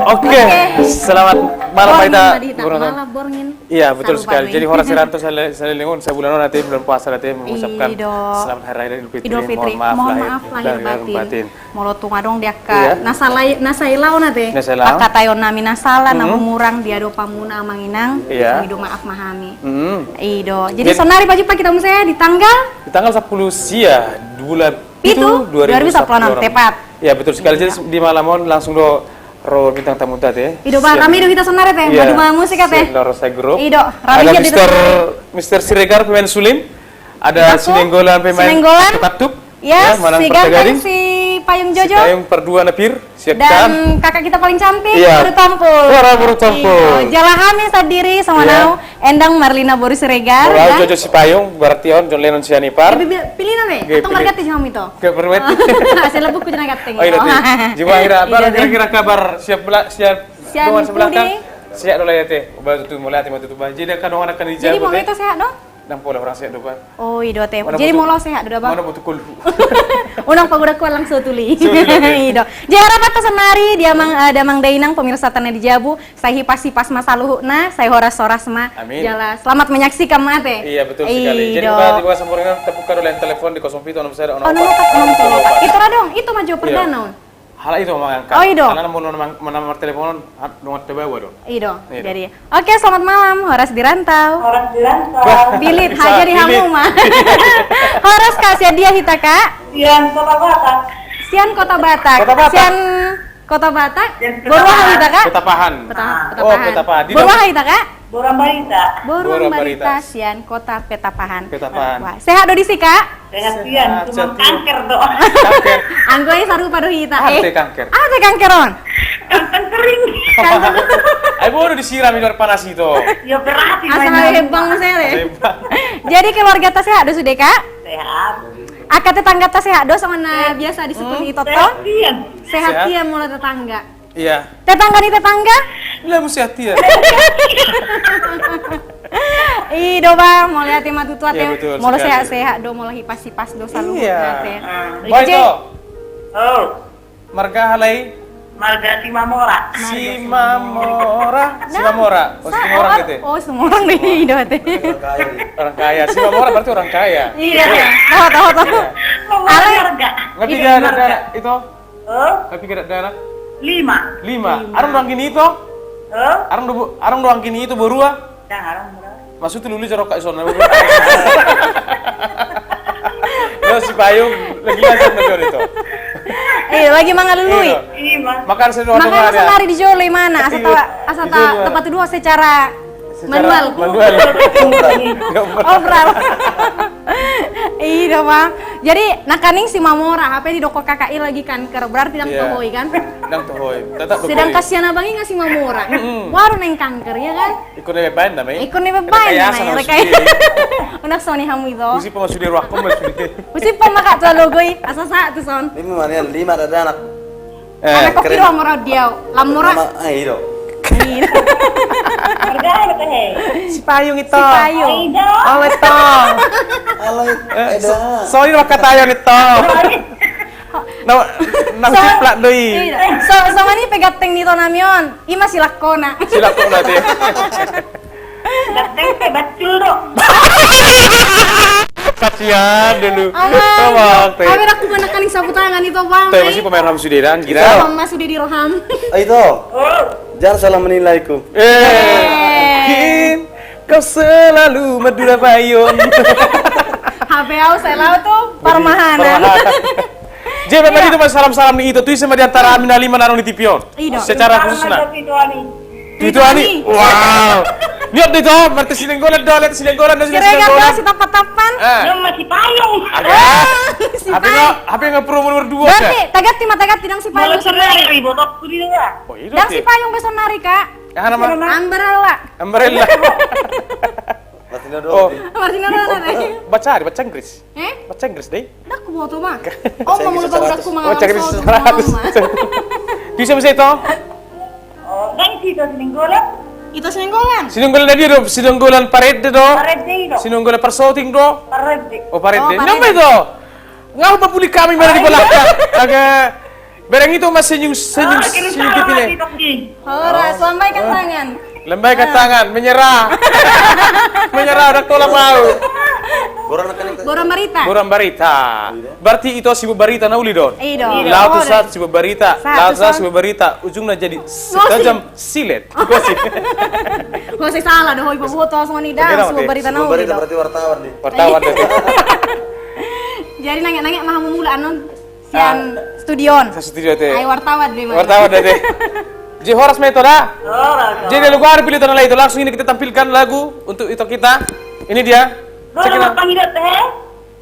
Oke, selamat malam Maita. Malam Borngin. Iya, betul sekali. Jadi Horas Siranto saya lingun saya bulan nanti bulan puasa nanti mengucapkan selamat hari raya Idul Fitri. Mohon maaf lahir batin. Molo tunga dong dia ka nasailau nate. Pakatayon nami nasala namu murang dia do pamuna amanginang. Ido maaf mahami. Ido. Jadi sonari baju pak kita saya di tanggal 10 sia bulan itu 2016 tepat. Ya betul sekali. Jadi di malamon langsung do ro bintang tamu tadi. Ido ba kami do kita sonare teh, madu musik teh. Loro saya grup. Ido, ada Mr. Siregar pemain sulim. Ada Sinenggolan pemain Katup. Ya, si Ganteng si Payung Jojo. Si Payung perdua nepir, siap dan kakak kita paling cantik baru tampul. Baru tampul. Jalahami sadiri sama nau Endang Marlina Boris Siregar. Kalau Jojo si Payung, Bartion John Lennon si Anipar. Pilih name, atau margati si Mami to. Ke permet. Asal lebuk ku jeneng gateng. Oh iya. Jiwa kira-kira kabar siap dengan sebelah kan. Siap dulu ya teh. Ubah tutup mulai hati tutup banjir dan kadang anak kan dijaga. Jadi mau itu sehat dong? 60 orang sehat doang. Oh iya teh. Jadi mau lo sehat doang. Mana butuh kulhu. Unang paguda ko langsung tuli. Ido. Jadi harapan ke senari dia mang dainang pemirsa tanah di Jabu. Saya hipasi pas masaluhna, saya horas-horas mah. Jelas. Selamat menyaksikan mah teh. Iya betul sekali. Jadi tiba sempurna tepukan oleh telepon di 07 saya ono. Itu dong, itu maju perdana. Hal itu mengangkat. Oh iya. Karena mau nomor telepon nomor tebawa dong. Iya. Jadi. Oke, selamat malam Horas di Rantau. Horas di Rantau. Bilit haja di hamu mah. Horas kasih dia hita Kak. Sian Kota Batak. Sian Kota Batak. Sian Kota Batak. Borwah hita Kak. Petapahan. Petapahan. Borwah hita Kak. Borang Barita. Borang Barita Sian Kota Petapahan. Wah, sehat do di si Kak? Sehat Sian, cuma kanker do. Kanker. Anggoy saru padu hita. Ate kanker. Ate kankeron. Kanker kering. Ay bodo disiram di luar panas itu. Ya berarti asal hebang saya. Jadi keluarga ta sehat do sudah Kak? Sehat. Akad tetangga ta sehat do sama na biasa disebut Toto. Sehat Sehat mulai tetangga. Iya. Tetangga nih tetangga? Lah mesti hati ya. Ido bang, mau lihat tema tutu Iya, ate, betul mau sekali. sehat-sehat, do mau hipas-hipas do saluhut Iya. ate. Baik Ije, to. Oh, Marga halai Marga Simamora. Simamora. Simamora. Oh, semua orang gitu. ya? Oh, semua orang deh Ido ate. Orang kaya. Simamora berarti orang kaya. Iya. Tahu. Ale, Marga. Ngerti gak ada daerah itu? Oh, Ngerti gak ada daerah? 5. 5. Arang doang gini itu? Oh, Arang doang gini itu berua? jangan murah. Maksud tuh lulu jorok kak isona. Lo si payung lagi ngajar ngajar itu. lagi mangalului. Iya. 5. Makan sedua Makanya ya. senari di Jole mana? Iya. Asata Di Jole. tempat kedua secara manual. Manual. Obral. Iya bang. Jadi nakaning si Mamora, HP di doko KKI lagi kanker, berarti dang Iya. tohoi kan? Dang tohoi. Tetap Sedang kasihan abangi nggak si Mamora? Waru neng kanker ya kan? Ikut nebebain namanya. Ikut nih beban Rekayasa namanya harus rekayasa. Unak soni hamu itu. Kusi pemasuk di ruang masuk di. Mesti pemakat tuh logoi asa sa tuh son. 5 mana 5 ada anak. Anak kopi keren. doang mora dia. Lamora. Iya. Marga apa teh? Si payung itu. Si payung. Aido. Oh itu. Halo, ada. Soalnya maka tayan itu. Nah ciplak doi. So mani pegateng nito namion. Ima silakona. Silakan nanti. Dateng teh bacul do. Kasihan dulu. Aman. Teh. Kami aku menekaning sapu tangan itu bang. Teh masih pemain Ram Sudiran kira. Sama Mas Sudi Roham. Itu. Oh, Jangan salah menilaiku. Mungkin kau selalu Madura Payung. HP aku saya lau tuh parmahanan. Jadi tadi itu mas salam-salam nih itu tuh sama di antara Amin Ali menarung di TV-on. Iya. Secara khusus nah. itu ani. Itu ani. Wow. Lihat itu, berarti sinenggolan dolet sinenggolan dan Kira-kira sinenggolan. si tapat-tapan. Yang masih payung. Si HP payung. HP nggak perlu nomor 2 Berarti tagati dang si payung Malah besok nari. sendiri botok kudi juga. Oh, itu Dang si payung besok nari kak. Ya nama Umbrella. umbrella. Martina Oh. do. Martina Rana. Baca Inggris. Baca Inggris deh. Dah aku bawa tuh mah. Oh mau Inggris lupa 100. aku Baca Inggris mah. 100. Bisa itu? Oh, dan situ sininggolan. Itu senenggolan. Sinenggolan tadi do, sinenggolan parede do. Parede do. Sinenggolan persoting do. Parede. Oh parede. Oh, parede. Nama itu. Ngapa puli kami mana di belakang? Agak barang itu mas senyum dikit ini. Ora, lambaikan tangan. Lembaikan tangan, menyerah. Menyerah, udah tolak mau. Borang kan itu. Borong berita. Borang barita. Berarti itu si barita nauli don. Iya. Laut saat si barita, Saat laut saat tuh, si barita, ujungnya jadi setajam silet. Gosip. Gak sih salah doh, ibu foto semua nih dah, Oke, semua oke. berita Semua nau berita gitu. berarti wartawan nih. Wartawan tadi. Jadi nanya-nanya mah mula anon sian studion. Saya studio teh. Ayo wartawan deh mah. Wartawan tadi. Ji horas metoda. Oh, Jadi luar pilih tanah itu langsung ini kita tampilkan lagu untuk itu kita. Ini dia. Boleh Cekina. panggil teh?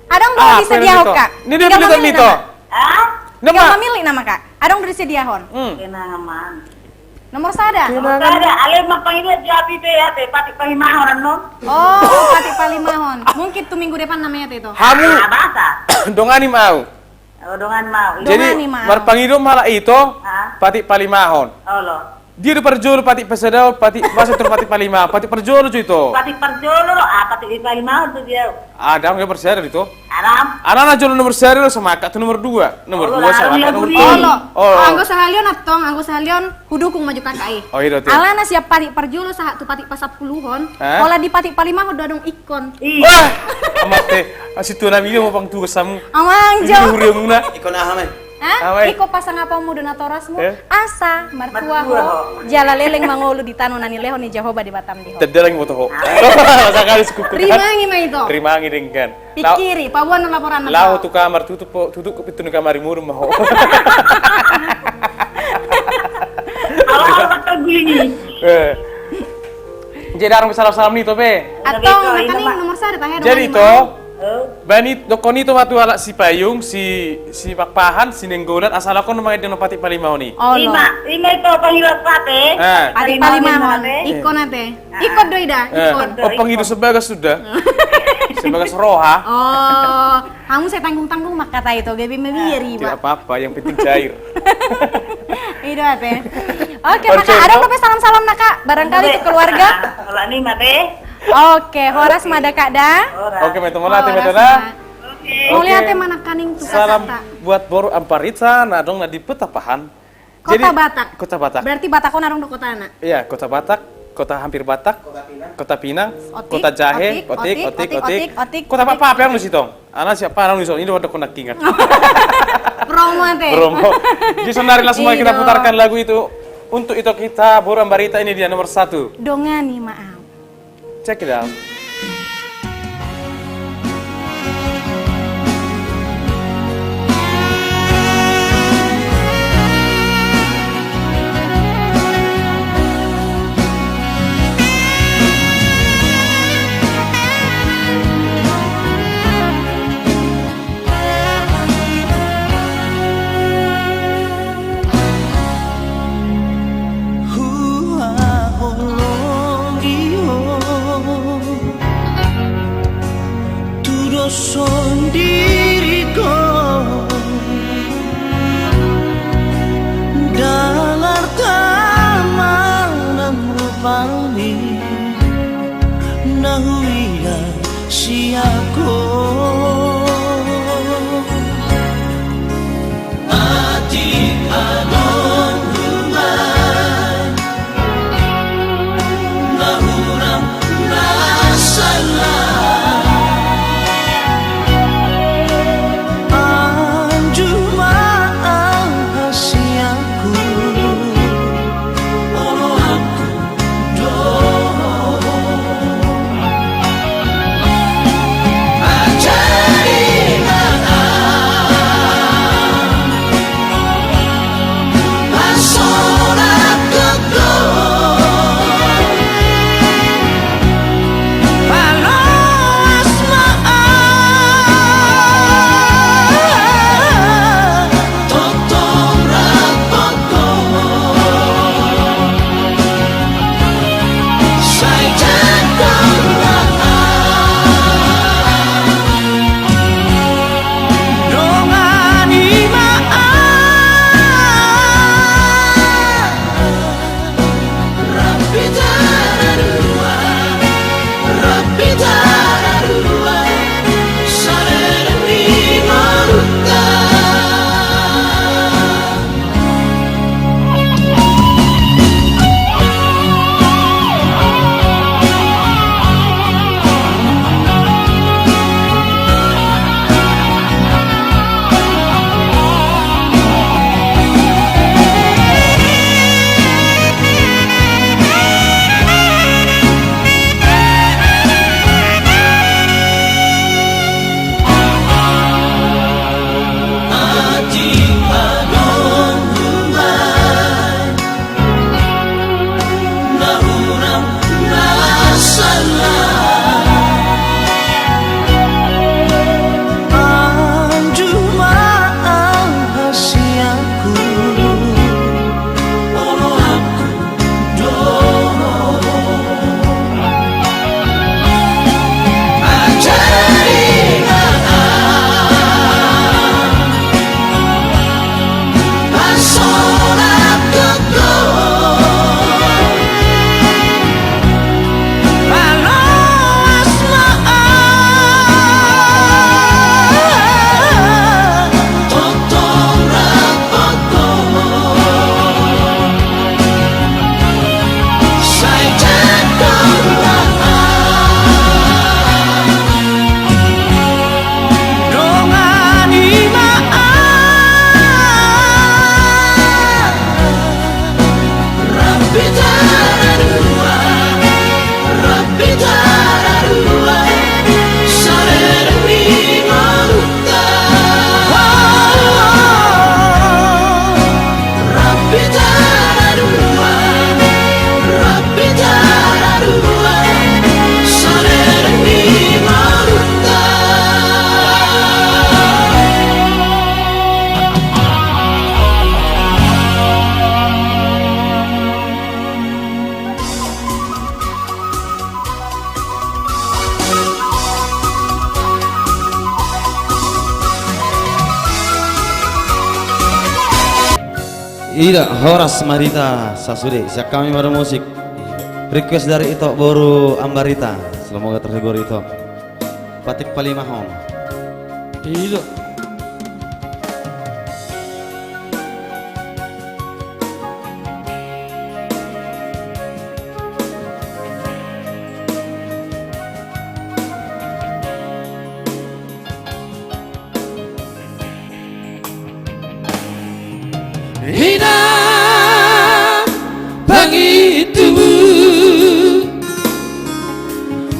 Adong udah disedia Mito. kak. Ini dia pilih tanah itu. Ah? Tiga Nama. memilih nama kak. Adong udah disedia hon. Kenaman. Nomor sada. Ada, ale mah panggil japi teh ya teh, pati pahimahoran no. Oh, Pati Palimahon. Mungkin tuh minggu depan namanya tuh itu. Hamu Ah, bahasa. dongani mau. Oh, dengan mau. Dongani Jadi mau. marpangido malah itu Ah. pati palimahon. Oh, lo. Dia udah perjol pati pesadau pati masuk tur pati palima pati perjol itu. Pati perjolo lo, pati di pahimahon tuh dia. Ada nggak persadau itu? Aram. Anak-anak jual nomor seri sama kak tuh nomor 2. Nomor Oh, 2 sama kak lah, nomor lagu 3. Oh lo. Oh. Anggo sahalion atong, anggo sahalion hudukung maju KKI. Oh iya tuh. Alana siap pati perjulo sahat tu pati pasapuluhon. Hah? Olah di pati Palimahon udah dong ikon. Iya. Wah, amat teh. Situ nabi mau pang tugas samu. Amang Ini jauh. huri yang muna. Ikon ahame. Hah? Awai. Iko pasang apa mu donatorasmu? Eh? Asa mertua Mertua, ho. ho. Jala leleng mangolu di tanu nani leho ni Jehovah di Batam di ho. Tedel lagi foto ho. Sakali sekuku. Terima ngi mah itu. Terima ngi dengan. Pikiri, pabuan laporan na Lau tu kamar tutup ke pintu kamar murum mau. Kalau terguling. Jadi orang salam-salam nih toh be. Atong nakaning nomor sada tah Jadi to. to Oh. Bani dokoni to matu ala si payung si pakpahan si nenggolan asal aku nomor dengan pati palimau nih. Oh lo. Lima itu panggil pate. Pati Palimahon. Iko nate. Iko doida, ikon. Oh panggilu sebagai sudah. Sebagai roha. Oh, kamu saya tanggung-tanggung mak kata itu, gabi mebiri, Tidak Pak. apa-apa, yang penting cair. Itu ate. Oke, Maka. Ada lupa salam-salam nak Kak, barangkali ke keluarga. Kalau ini mate. Oke, horas mada Kak dah. Oke, metode latih metode. Mau lihat mana kaning tuh salam kata. buat Boru Amparitsa, nadong di Petapahan. Kota Batak. Kota Batak. Berarti Batakon narong do kota anak. Iya, Kota Batak, Kota hampir Batak, Kota Pinang, Kota Jahe, Otik. Kota apa yang lu situ? Anak siapa yang lu situ? Ini udah kena ingat. Promo teh. Promo. Jadi sonari langsung kita putarkan lagu itu. Untuk itu kita Boru Amparita ini dia nomor 1. Dongani maaf. Check it out. Sondiriku dalar taman rupani nahuia siako adik anon rumah nahurang nasalah Ida Horas Marita Sasude, siap kami baru musik. Request dari Ito Boru Ambarita. Semoga terhibur Ito. Patik Palimahong. Ida. Hina pagi itu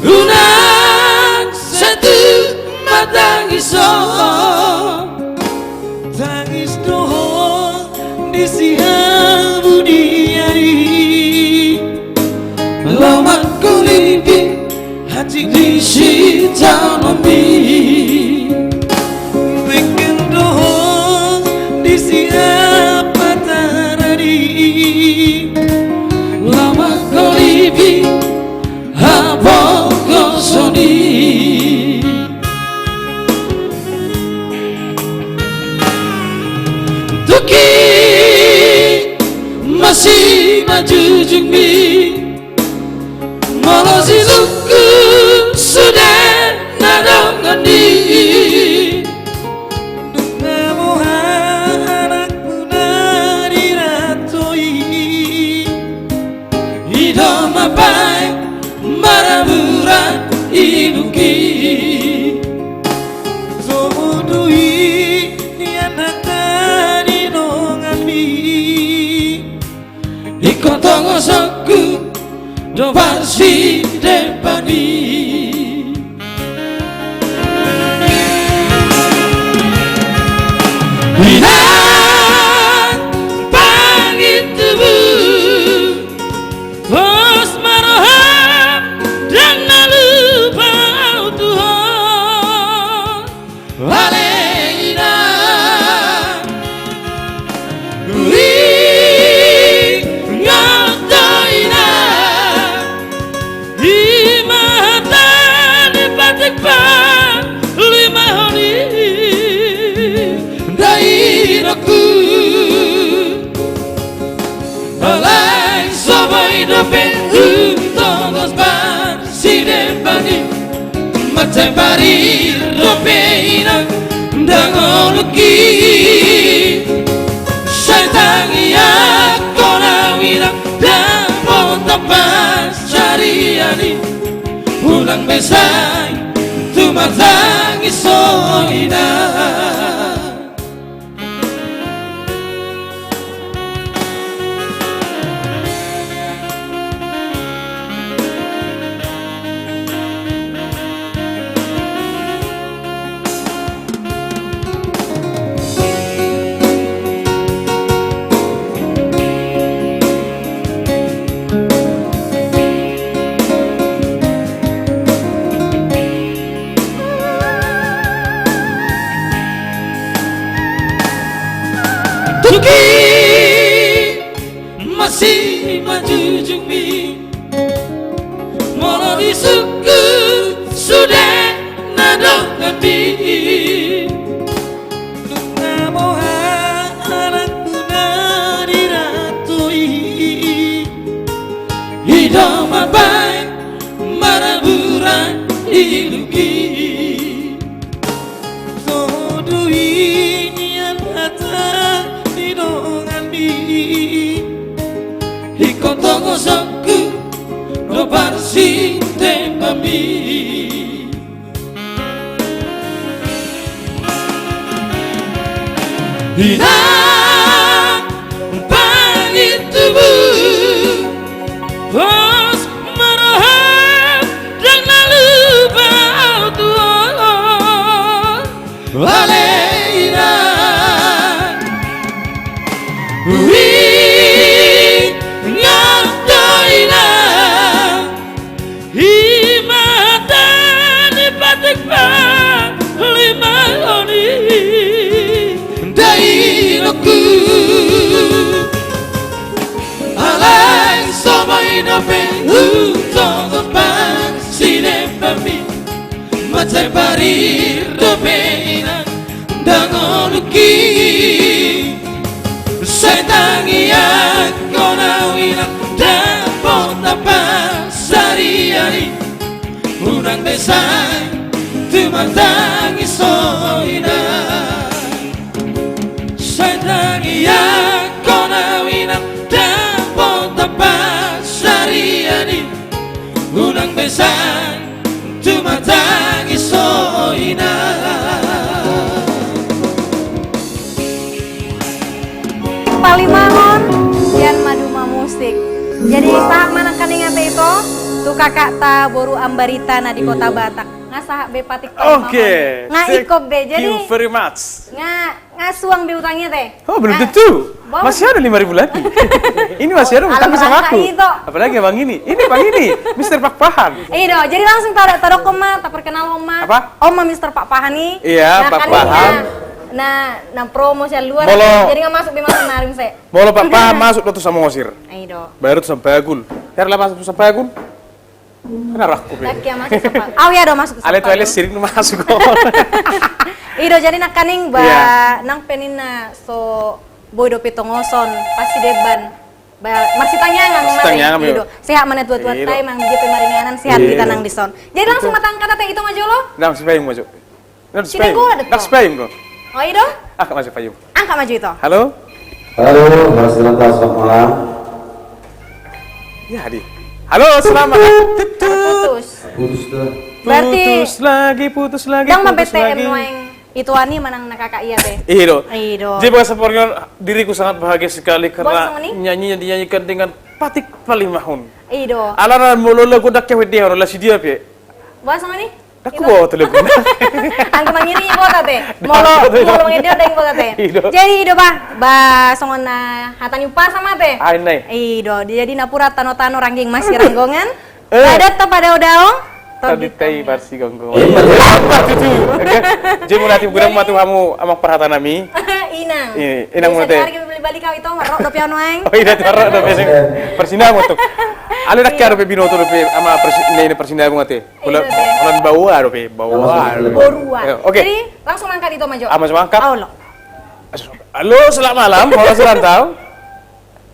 unang satu mata ngisong tangis dohong di siang budi hari lawan kulipi hati di sita nomi bikin dohong di siang lama kolibi apa kosoni Tuki masih maju jumbi malah silukku sudah nadongan di maraburan ibuki Zomudui nianata di nongami Ikotongo soku do barsi depani Winang pangit tubuh Matembari ropeina dangoluki Syaitangia konawina dan pontapan syariani Ulang besai tumatangi soina Tuki masih maju jumbi Molo di suku sudah nadongan di Dunga moha anakku nari ratui Hidup mabai maraburan iluki Todui nian hata Ikotongo soku no barsi tempami Hinang pangit tubuh Bos meroham dan lalu bau tuan Waleina Alay somay na penutong pan sinepami Matay parir do peinan dangoluki Setangia konawina dapot apa sariani unang besay tumatangi soina Setangia konawina dapot apa sariani unang besay tumatangi soina Palimahon Yan Maduma Musik. Jadi sahak mana kaningan itu tuh kakak ta boru ambarita na di kota Batak ngasah be patik Palimahon. Oke. Nga ikop be jadi Thank you very much. ngasuang be utangnya teh. Oh, belum tentu. Masih ada 5.000 lagi. Ini masih ada utang sama aku. Apalagi Bang ini. Ini Bang ini, Mr. Pak Pahan. Iya, jadi langsung taruh koma, tak perkenal Oma. Apa? Oma Mr. Pak Pahan nih. Iya, Pak Pahan. Nah, promo saya luar. Molo. Jadi nggak masuk di masa narim saya. Molo Pak Pahan masuk tuh sama ngosir. Iya. Baru tuh sampai agul. Biar lah masuk sampai agul. Kenapa aku be? Laki yang masuk sampai. Oh iya, do masuk. Ale tuh ale sirik nu masuk. Iya, jadi nak kaning ba nang penina so boy do pitongoson pasti deban. Masih tanya ngang Iya. sehat mana tuat tay mang dia pemaringanan sehat kita nang dison. Jadi langsung matang kata teh itu maju lo. Nang sepayung maju. Nang Tidak sepayung kok. Oh iya do? Masuk payung. Angkat maju itu. Halo? Halo, Mas Lantas, selamat malam. Ya, Hadi. Halo, selamat. Putus. Putus tuh. Berarti putus lagi. dang BTM noeng itu ani manang nakakak iya teh. Iya. Iya. Jadi bahasa Portugal diriku sangat bahagia sekali karena Bos, ini? nyanyinya dinyanyikan dengan Patik Palimahon. Iya. Alaran mulu lagu dak cewek dia orang si dia pe. Bos sama nih? Aku bawa tuh lagu. Angka mangiri ibu teh. Molo ngedeo deng ibu teh. Jadi ido ba songona hatani upas sama teh. Ai nai. Ido jadi napura tano-tano rangging masih ranggongan. Padat to pada udaong. Tadi tei barsi gonggong. Jadi mulai gurang matu kamu amang perhatian nami. Inang. Inang mulai teh. Hari beli balik kau itu marok do piano aing. Oh iya taruh do pesing. Persinda mo tuh. Ale dak karo pe binoto do pe ama persinda mo ngate. Ulan bawa do pe bawa. Borua. Oke. Jadi langsung angkat itu maju. Ama angkat. Allah. Halo, selamat malam. Horas rantau.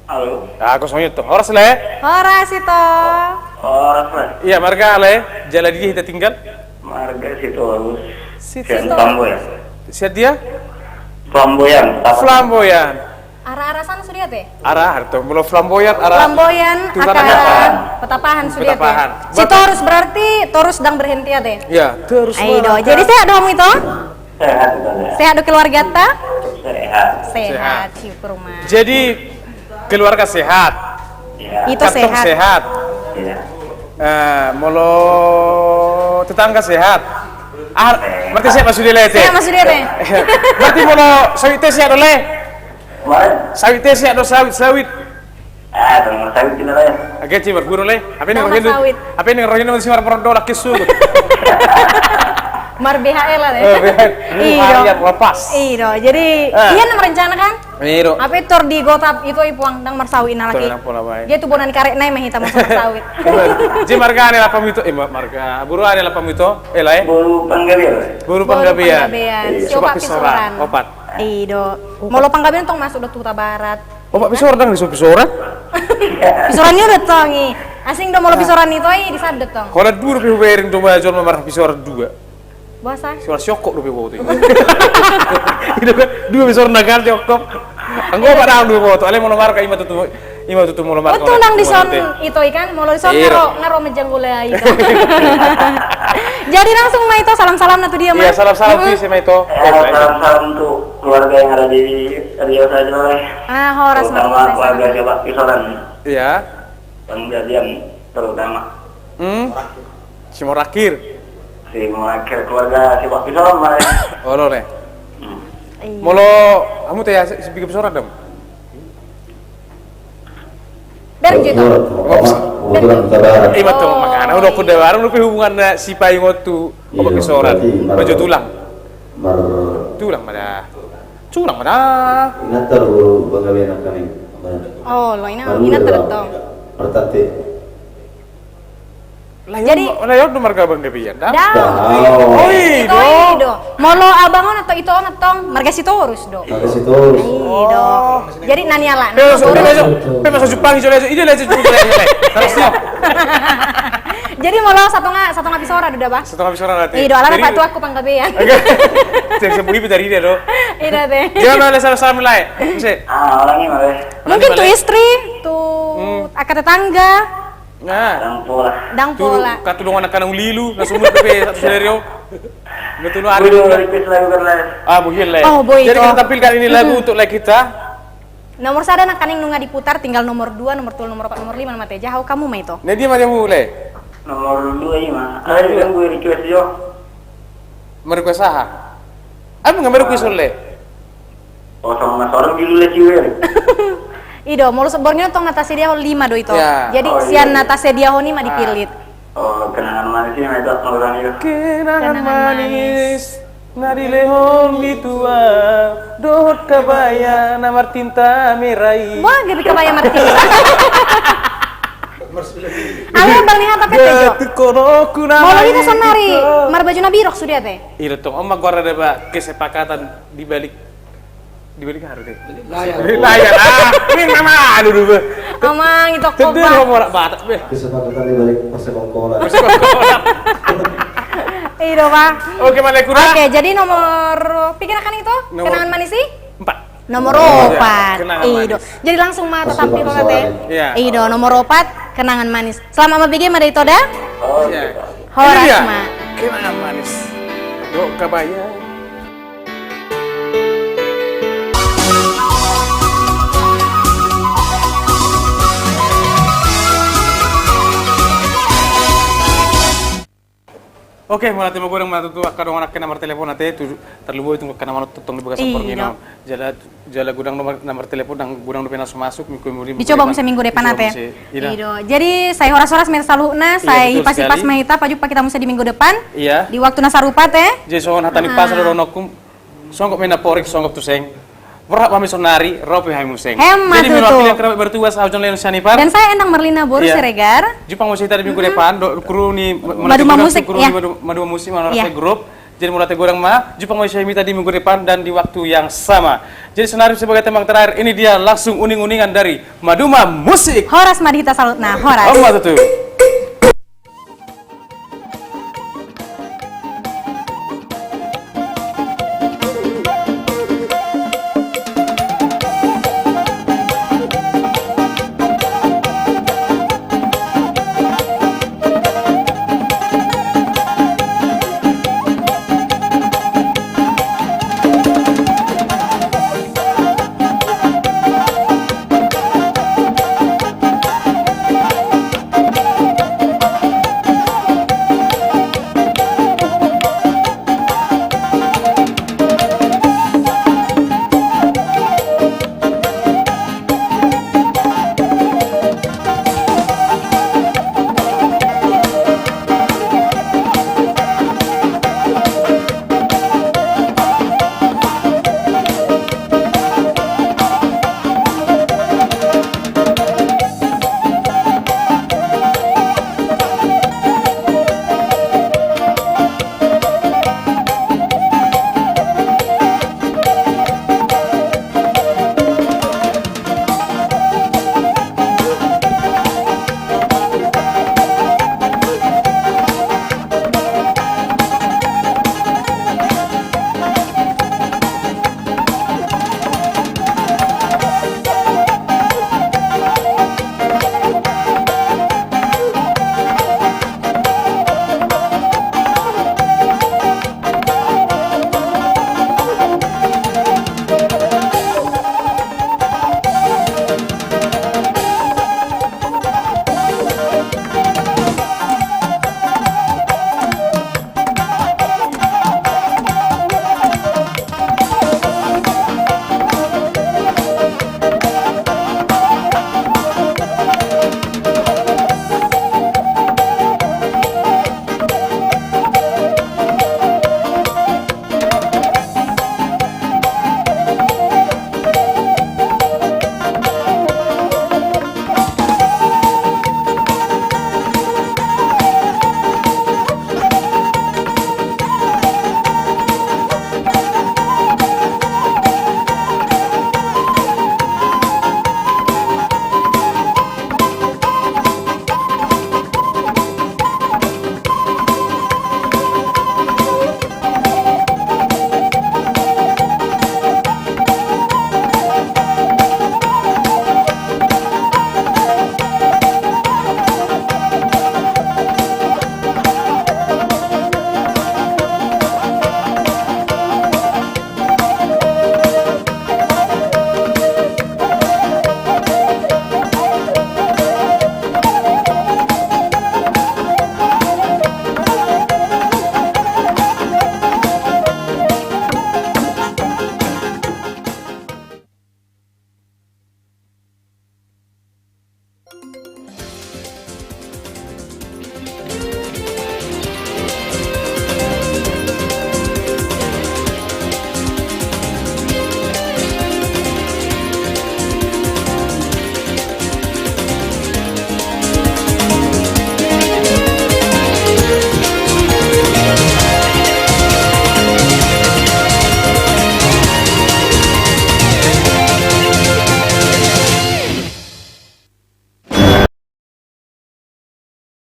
Halo. Aku soalnya tuh. Horas le. Horas itu. Mas. Iya, marga ale. Jalan dia kita tinggal. Marga situ harus. Situ. Flamboyan. Siap dia? Flamboyan. Flamboyan. Arah-arah sana sudah teh. Arah harto. Mula flamboyan arah. Flamboyan akan Petapahan sudah teh. Petapahan. Si Torus berarti Torus sedang berhenti ya teh. Ya, terus. Aido. Jadi sehat dong itu? Sehat saja. Sehat do keluarga ta? Sehat. Sehat, syukur mah. Jadi keluarga sehat. Ya. Itu Kantong sehat. sehat. Ya. Molo tetangga sehat. Berarti sehat masuk dia lete. Sehat masuk dia teh. Berarti molo sawit teh sehat oleh. Kemarin? Sawit teh sehat do sawit. Tengah sawit kita lah ya. Agak cimar guru leh. Apa ini Nama rohin? sawit. Apa ini rohin masih marah pernah laki sugut. Mar BHL lah teh. Harian lepas. Iya, jadi iya merencanakan. Iya. Apa itu di gotap itu ipuang dang marsawit na laki. Dia tuh bonan karek nai mah hitam masuk sawit. Jadi marga ane lapam itu, marga buru ane lapam itu, lain. Buru Panggabian. Buru Panggabian. Opat pisoran. Opat. Iya. Molo Panggabian tong masuk do Tuta Barat. Opat pisoran dang di pisoran. Pisorannya udah tongi. Asing do molo pisoran itu ai disadet tong. Kalau dulu pihu bering tuh baju nomor pisoran dua. Bahasa. Pisoran syokok tuh pihu itu. Itu kan dua pisoran nagal syokok. Anggo pada dua foto, ale mau nomor ka ima tutu mau nomor. Betul nang dison itu ikan, mau dison ngaro menjanggula itu. Jadi langsung mah itu salam-salam na tuh dia mah. Iya, salam-salam sih sama itu. Salam-salam untuk keluarga yang ada di Riau saja oleh. Horas terutama keluarga Jawa Pisoran. Iya. Penggajian terutama. Simorakir. Simorakir keluarga Jawa Pisoran mah. Oh lo nih. Molo kamu teh sebagai pisoran dong. Dari juta. Iya betul makanya udah aku dewaran lebih hubungan si payung waktu obat pisoran baju tulang. Tulang mana? Tulang mana? Inatar buru Panggabian kami. Oh, lo ina tertong. Pertati. Jadi layon nomor gabang gabian. Daw. Oh, Ido. Molo abangon atau itu on atau marga sitorus do. Ido. Jadi naniala. Pero masuk Jepang iso leso. Ide leso juga leso. Jadi molo satu nga pisora do ba? Satu habis orang nanti. Ido ala pa tu aku panggabean. Cek sebuli dari dia do. Ida deh. Jangan ada salah-salah lain. Bisa. Orangnya malah. Mungkin tuh istri, tuh akad tetangga. Nah, Dang Dang pola. pola. katulungan anak kanang lilu, nasumut pe satu serio. Betul hari Udah request lagu kan buhil le. Oh, boy, Jadi itu. kita tampilkan ini lagu untuk like kita. Nomor sada nak kaning nunga diputar tinggal nomor 2, nomor 3, nomor 4, nomor 5 nama teja. Hau kamu mah itu. Nah dia mana mulai? Nomor 2 ini mah. Ada yang gue request yo. Merequest saha? Apa nggak merequest le? Oh sama seorang dulu lah ciwer. Ido, mau sebornya tong natasi dia 5 do itu. Ya. Jadi Oh, sian iya. natasi dia ni mah dipilit. Oh kenangan manis ini itu orang itu. Kenangan manis nadi lehon bitua dot kabaya namar tinta merai. Wah, gede kebaya mati. Aku bang lihat apa tejo? Koroku Mau lagi ke sonari, mar baju nabirok sudah teh. Iya toh, om gua ada ba kesepakatan di balik harus deh. Layar. Ini nama aduh dulu. Amang itu Tadi koba. mau morak batak be. Kesepakatan di balik persepak bola. Ido pak. Oke, Malay Kura. Oke, jadi nomor pikirkan itu kenangan manis sih? 4. Nomor Ya, 4. kenangan Ido. manis. Jadi langsung mata tampil kok teh. Iya. Ido nomor 4 kenangan manis. Selama mabige mah itu dah. Oh Iya. gitu. Horas Ini dia. mah. Kenangan manis. Dok kabaya. Oke, mulai tema goreng mana tuh kadang anak nomor telepon nanti itu terlalu itu karena mana tutong di bekas sampor gini. Jala gudang nomor telepon dan gudang udah masuk minggu Dicoba bisa minggu depan ate. Iya. Ido. Jadi saya horas-horas mer saluna, saya betul hipas-hipas sekali. mahita paju kita mesti di minggu depan. Iya. Di waktu nasarupa teh. Jadi soal hatani pasar ronokum songkok mena porik songkok tuseng. Berak pami sonari rope hai museng. Hemat Jadi tuh. minum pilih kerabat bertugas haujon leon sanipar. Dan saya endang Merlina Boru Iya. Siregar. Jepang musik tadi minggu depan, kru ni Maduma Musik, kru ya. ni Maduma Musik mana Iya. grup. Jadi mulai goreng mah, Jepang musik tadi minggu depan dan di waktu yang sama. Jadi senari sebagai tembang terakhir ini dia langsung uning-uningan dari Maduma Musik. Horas madita salutna, horas. Apa tuh?